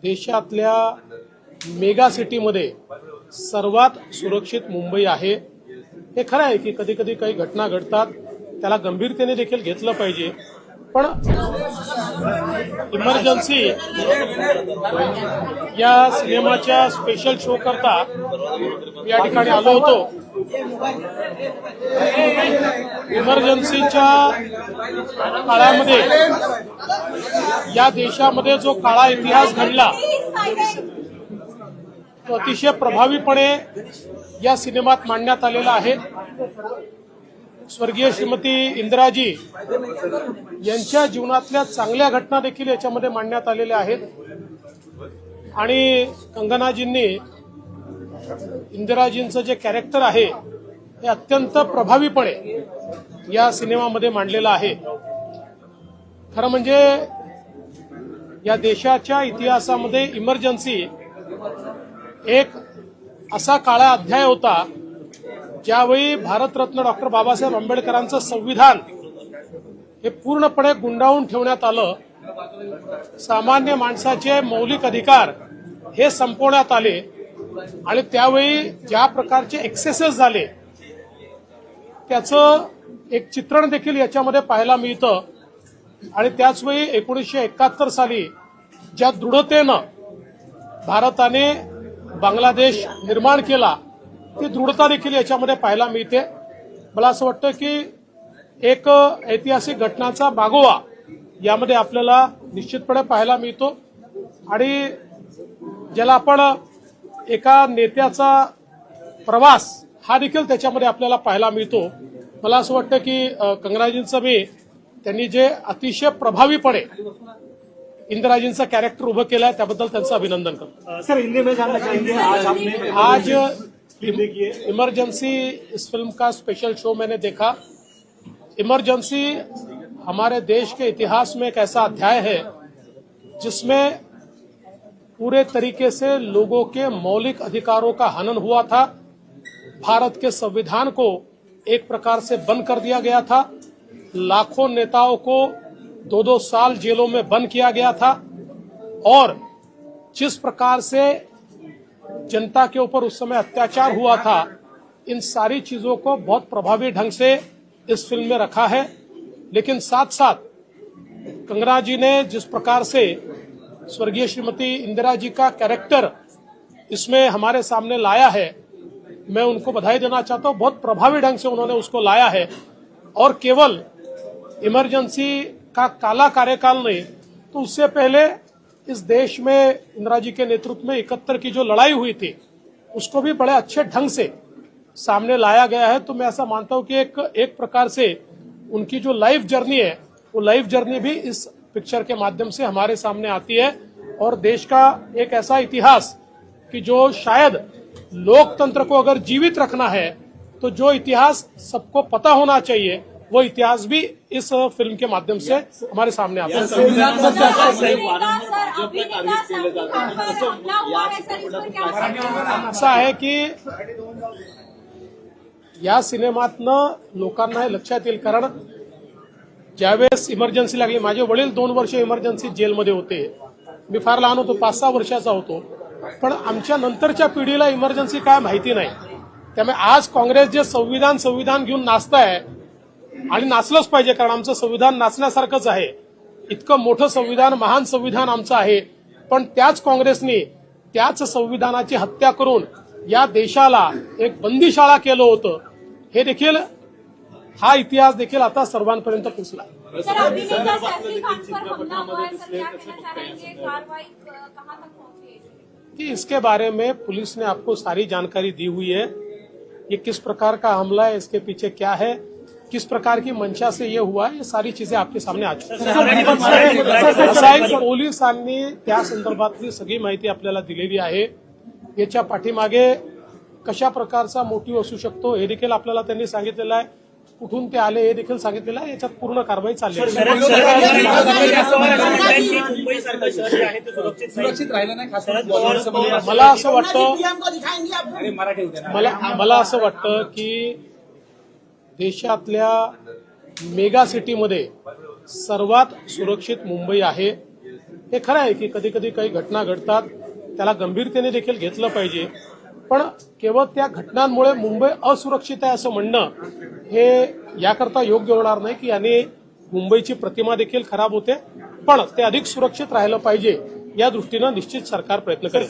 देशातल्या मेगा सिटीमध्ये सर्वात सुरक्षित मुंबई आहे। हे खरं आहे की कधी कधी काही घटना घडतात, त्याला गंभीरतेने देखील घेतलं पाहिजे, पण इमर्जन्सी या सिनेमाच्या स्पेशल शो करता या ठिकाणी आलो होतो। इमर्जन्सीच्या काळामध्ये या देशामध्ये जो काळा इतिहास घडला तो अतिशय प्रभावीपणे या सिनेमात मांडण्यात आलेला आहे। स्वर्गीय श्रीमती इंदिराजी यांच्या जीवनातल्या चांगल्या घटना देखील याच्यामध्ये मांडण्यात आलेल्या आहेत आणि कंगनाजींनी इंदिराजींचं जे कॅरेक्टर आहे हे अत्यंत प्रभावीपणे या सिनेमामध्ये मांडलेलं आहे। खरं म्हणजे या देशाच्या इतिहासामध्ये इमर्जन्सी एक असा काळा अध्याय होता ज्यावेळी भारतरत्न डॉक्टर बाबासाहेब आंबेडकरांचं संविधान हे पूर्णपणे गुंडाळून ठेवण्यात आलं। सामान्य माणसाचे मौलिक अधिकार हे संपवण्यात आले आणि त्यावेळी ज्या प्रकारचे एक्सेसेस झाले त्याचं एक चित्रण देखील याच्यामध्ये पाहायला मिळतं। आणि त्याचवेळी 1971 साली ज्या दृढतेनं भारताने बांगलादेश निर्माण केला ती दृढता देखील याच्यामध्ये पाहायला मिळते। मला असं वाटतं की एक ऐतिहासिक घटनाचा मागोवा यामध्ये आपल्याला निश्चितपणे पाहायला मिळतो आणि ज्याला आपण एका नेत्याचा प्रवास हा देखील त्याच्यामध्ये आपल्याला पाहायला मिळतो। मला असं वाटतं की कंगनाजींचं मी त्यांनी जे अतिशय प्रभावीपणे इंदिराजींचं कॅरेक्टर उभं केलं आहे त्याबद्दल त्यांचं अभिनंदन करतो। सर, हिंदी में जानना चाहेंगे आज इमरजेंसी इस फिल्म का स्पेशल शो मैंने देखा। इमरजेंसी हमारे देश के इतिहास में एक ऐसा अध्याय है जिसमें पूरे तरीके से लोगों के मौलिक अधिकारों का हनन हुआ था। भारत के संविधान को एक प्रकार से बंद कर दिया गया था। लाखों नेताओं को 2-2 साल जेलों में बंद किया गया था और जिस प्रकार से जनता के ऊपर उस समय अत्याचार हुआ था, इन सारी चीजों को बहुत प्रभावी ढंग से इस फिल्म में रखा है। लेकिन साथ साथ कंगना जी ने जिस प्रकार से स्वर्गीय श्रीमती इंदिरा जी का कैरेक्टर इसमें हमारे सामने लाया है, मैं उनको बधाई देना चाहता हूं। बहुत प्रभावी ढंग से उन्होंने उसको लाया है और केवल इमरजेंसी का काला कार्यकाल नहीं, तो उससे पहले इस देश में इंदिरा जी के नेतृत्व में 71 की जो लड़ाई हुई थी उसको भी बड़े अच्छे ढंग से सामने लाया गया है। तो मैं ऐसा मानता हूं कि एक प्रकार से उनकी जो लाइफ जर्नी है वो लाइफ जर्नी भी इस पिक्चर के माध्यम से हमारे सामने आती है और देश का एक ऐसा इतिहास कि जो शायद लोकतंत्र को अगर जीवित रखना है तो जो इतिहास सबको पता होना चाहिए वो इतिहास भी इस फिल्म के माध्यम से हमारे सामने आता है। असं आहे की या सिनेमातनं लोकांना हे लक्षात येईल, कारण ज्यावेळेस इमर्जन्सी लागली, माझे वडील 2 वर्ष इमर्जन्सी जेलमध्ये होते। मी फार लहान होतो, 5-6 वर्षाचा होतो, पण आमच्या नंतरच्या पिढीला इमर्जन्सी काय माहिती नाही। त्यामुळे आज काँग्रेस जे संविधान घेऊन नाचताय आणि नाचलंच पाहिजे, कारण आमचं संविधान नाचण्यासारखंच आहे। इतकं मोठं संविधान, महान संविधान आमचं आहे, पण त्याच काँग्रेसने त्याच संविधानाची हत्या करून या देशाला एक बंदीशाळा केलं होतं। हे देखील हा इतिहास देखील आता सर्वांपर्यंत पोहोचला। कि इसके बारे में पुलिस ने आपको सारी जानकारी दी हुई है। ये किस प्रकार का हमला है, इसके पीछे क्या है, किस प्रकार की मंशा से ये हुआ, ये सारी चीजें आपके सामने आ चुकी हैं। पोलिसांनी त्या संदर्भातली सगळी माहिती आपल्याला दिलेली आहे। याच्या पाठीमागे कशा प्रकारचा मोटिव्ह असू शकतो हे देखील आपल्याला त्यांनी सांगितलेलं आहे। कुठून ते आले हे देखील सांगितलेलं आहे। याच्यात पूर्ण कारवाई चालली आहे। मला असं वाटतं की देशातल्या मेगा सिटीमध्ये सर्वात सुरक्षित मुंबई आहे। हे खरं आहे की कधी कधी काही घटना घडतात, त्याला गंभीरतेने देखील घेतलं पाहिजे. पण केवळ त्या घटनांमुळे मुंबई असुरक्षित आहे असं म्हणणं हे याकरता योग्य होणार नाही की याने मुंबईची प्रतिमा देखील खराब होते. पण ते अधिक सुरक्षित राहिलं पाहिजे या दृष्टीनं निश्चित सरकार प्रयत्न करेल.